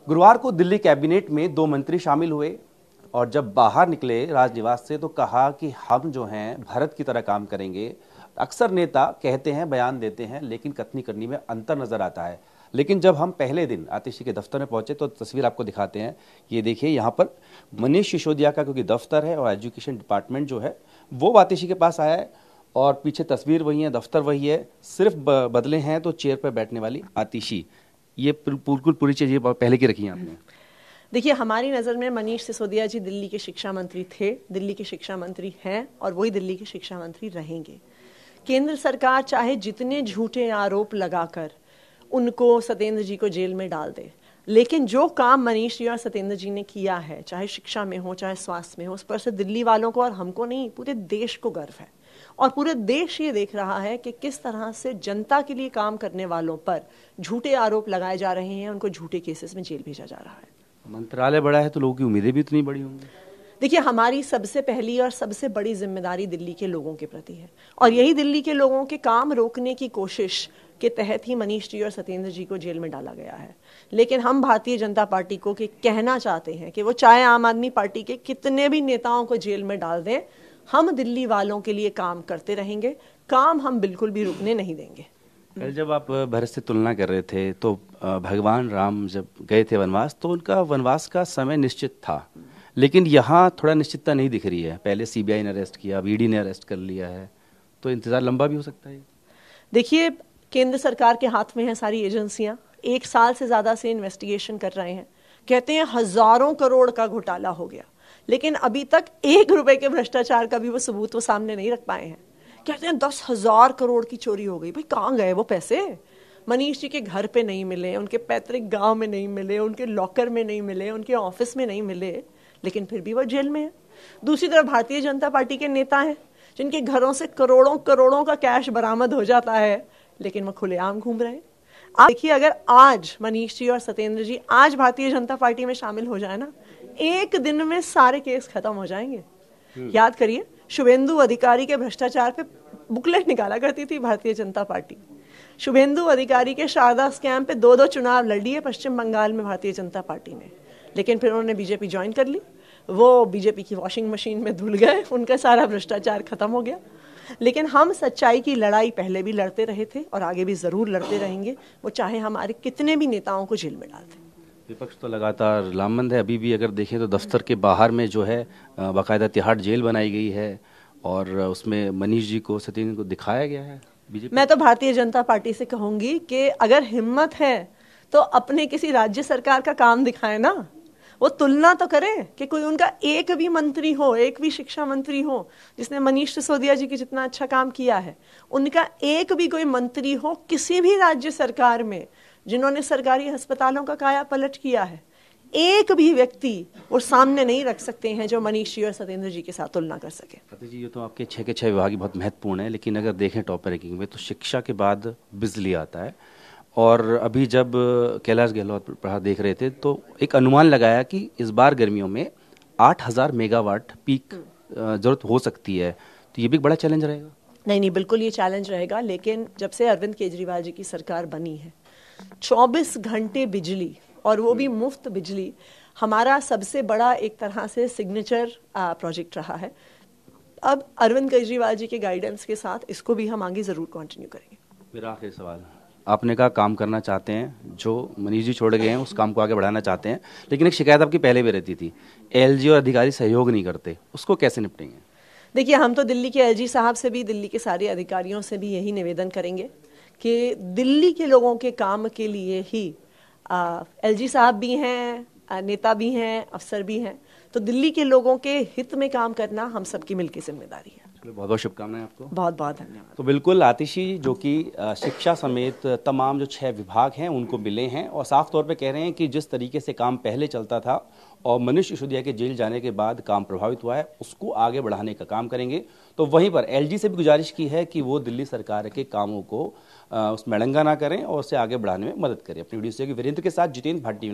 गुरुवार को दिल्ली कैबिनेट में 2 मंत्री शामिल हुए और जब बाहर निकले राजनिवास से तो कहा कि हम जो हैं भारत की तरह काम करेंगे। अक्सर नेता कहते हैं, बयान देते हैं, लेकिन कथनी करनी में अंतर नजर आता है। लेकिन जब हम पहले दिन आतिशी के दफ्तर में पहुंचे तो तस्वीर आपको दिखाते हैं। ये देखिए, यहाँ पर मनीष सिसोदिया का क्योंकि दफ्तर है और एजुकेशन डिपार्टमेंट जो है वो आतिशी के पास आया है और पीछे तस्वीर वही है, दफ्तर वही है, सिर्फ बदले हैं तो चेयर पर बैठने वाली आतिशी। ये बिल्कुल पूरी चीज ये पहले की रखी है आपने। देखिए, हमारी नज़र में मनीष सिसोदिया जी दिल्ली के शिक्षा मंत्री थे, दिल्ली के शिक्षा मंत्री हैं और वही दिल्ली के शिक्षा मंत्री रहेंगे। केंद्र सरकार चाहे जितने झूठे आरोप लगाकर उनको, सत्येंद्र जी को जेल में डाल दे, लेकिन जो काम मनीष जी और सत्येंद्र जी ने किया है, चाहे शिक्षा में हो चाहे स्वास्थ्य में हो, उस पर से दिल्ली वालों को और हमको नहीं, पूरे देश को गर्व है। और पूरे देश ये देख रहा है कि किस तरह से जनता के लिए काम करने वालों पर झूठे आरोप लगाए जा रहे हैं, उनको झूठे केसेस में जेल भेजा जा रहा है। मंत्रालय बड़ा है तो लोगों की उम्मीदें भी इतनी बड़ी होंगी। देखिए, हमारी सबसे पहली और सबसे बड़ी जिम्मेदारी दिल्ली के लोगों के प्रति है और यही दिल्ली के लोगों के काम रोकने की कोशिश के तहत ही मनीष जी और सत्येंद्र जी को जेल में डाला गया है। लेकिन हम भारतीय जनता पार्टी को कहना चाहते हैं कि वो चाहे आम आदमी पार्टी के कितने भी नेताओं को जेल में डाल दें, हम दिल्ली वालों के लिए काम करते रहेंगे। काम हम बिल्कुल भी रुकने नहीं देंगे। कल जब आप भारत से तुलना कर रहे थे तो भगवान राम जब गए थे वनवास तो उनका वनवास का समय निश्चित था, लेकिन यहाँ थोड़ा निश्चितता नहीं दिख रही है। पहले सीबीआई ने अरेस्ट किया, ईडी ने अरेस्ट कर लिया है, तो इंतजार लंबा भी हो सकता है। देखिए, केंद्र सरकार के हाथ में है सारी एजेंसियां, 1 साल से ज्यादा से इन्वेस्टिगेशन कर रहे हैं। कहते हैं हजारों करोड़ का घोटाला हो गया, लेकिन अभी तक 1 रुपए के भ्रष्टाचार का भी वो सबूत वो सामने नहीं रख पाए हैं। कहते हैं 10,000 करोड़ की चोरी हो गई। भाई, कहाँ गए वो पैसे? मनीष जी के घर पे नहीं मिले, उनके पैतृक गांव में नहीं मिले, उनके लॉकर में नहीं मिले, उनके ऑफिस में नहीं मिले, लेकिन फिर भी वो जेल में है। दूसरी तरफ भारतीय जनता पार्टी के नेता हैं जिनके घरों से करोड़ों करोड़ों का कैश बरामद हो जाता है, लेकिन वो खुलेआम घूम रहे हैं। आप देखिए, अगर आज मनीष जी और सत्येंद्र जी आज भारतीय जनता पार्टी में शामिल हो जाए ना, 1 दिन में सारे केस खत्म हो जाएंगे। याद करिए, शुभेंदु अधिकारी के भ्रष्टाचार पे बुकलेट निकाला करती थी भारतीय जनता पार्टी। शुभेंदु अधिकारी के शारदा स्कैम पे 2-2 चुनाव लड़ लिए पश्चिम बंगाल में भारतीय जनता पार्टी ने, लेकिन फिर उन्होंने बीजेपी ज्वाइन कर ली। वो बीजेपी की वॉशिंग मशीन में धुल गए, उनका सारा भ्रष्टाचार खत्म हो गया। लेकिन हम सच्चाई की लड़ाई पहले भी लड़ते रहे थे और आगे भी जरूर लड़ते रहेंगे, वो चाहे हमारे कितने भी नेताओं को जेल में डाल दें। विपक्ष तो लगातार लामबंद है। अभी भी अगर देखें तो दफ्तर के बाहर में जो है बाकायदा तिहाड़ जेल बनाई गई है और उसमें मनीष जी को, सत्येंद्र को दिखाया गया है। बीजेपी, मैं तो भारतीय जनता पार्टी से कहूंगी कि अगर हिम्मत है तो अपने किसी राज्य सरकार का काम दिखाए ना। वो तुलना तो करें कि कोई उनका एक भी मंत्री हो, एक भी शिक्षा मंत्री हो जिसने मनीष सिसोदिया जी की जितना अच्छा काम किया है। उनका एक भी कोई मंत्री हो किसी भी राज्य सरकार में जिन्होंने सरकारी अस्पतालों का काया पलट किया है, एक भी व्यक्ति वो सामने नहीं रख सकते हैं जो मनीष जी और सत्येंद्र जी के साथ तुलना कर सके। प्रतिश जी, ये तो आपके 6 के 6 विभाग बहुत महत्वपूर्ण है, लेकिन अगर देखें टॉप रैंकिंग में तो शिक्षा के बाद बिजली आता है। और अभी जब कैलाश गहलोत प्रहार देख रहे थे तो एक अनुमान लगाया कि इस बार गर्मियों में 8,000 मेगावाट पीक जरूरत हो सकती है, तो ये भी एक बड़ा चैलेंज रहेगा। नहीं, बिल्कुल ये चैलेंज रहेगा। लेकिन जब से अरविंद केजरीवाल जी की सरकार बनी है, 24 घंटे बिजली और वो भी मुफ्त बिजली हमारा सबसे बड़ा एक तरह से सिग्नेचर प्रोजेक्ट रहा है। अब अरविंद केजरीवाल जी के गाइडेंस के साथ इसको भी हम आगे जरूर कंटिन्यू करेंगे। मेरा आखिरी सवाल, आपने कहा काम करना चाहते हैं, जो मनीष जी छोड़ गए हैं उस काम को आगे बढ़ाना चाहते हैं, लेकिन एक शिकायत आपकी पहले भी रहती थी, एलजी और अधिकारी सहयोग नहीं करते, उसको कैसे निपटेंगे? देखिए, हम तो दिल्ली के एलजी साहब से भी, दिल्ली के सारे अधिकारियों से भी यही निवेदन करेंगे कि दिल्ली के लोगों के काम के लिए ही एलजी साहब भी हैं, नेता भी हैं, अफसर भी हैं, तो दिल्ली के लोगों के हित में काम करना हम सबकी मिलकर जिम्मेदारी है। बहुत बहुत शुभकामनाएं आपको। बहुत बहुत धन्यवाद। तो बिल्कुल आतिशी जो कि शिक्षा समेत तमाम जो 6 विभाग हैं उनको मिले हैं और साफ तौर पे कह रहे हैं कि जिस तरीके से काम पहले चलता था और मनीष सिसोदिया के जेल जाने के बाद काम प्रभावित हुआ है, उसको आगे बढ़ाने का काम करेंगे। तो वहीं पर एलजी से भी गुजारिश की है कि वो दिल्ली सरकार के कामों को उसमें अड़ंगा ना करें और उसे आगे बढ़ाने में मदद करें। अपनी वीडियो से वीरेंद्र के साथ जितेंद्र भाटी।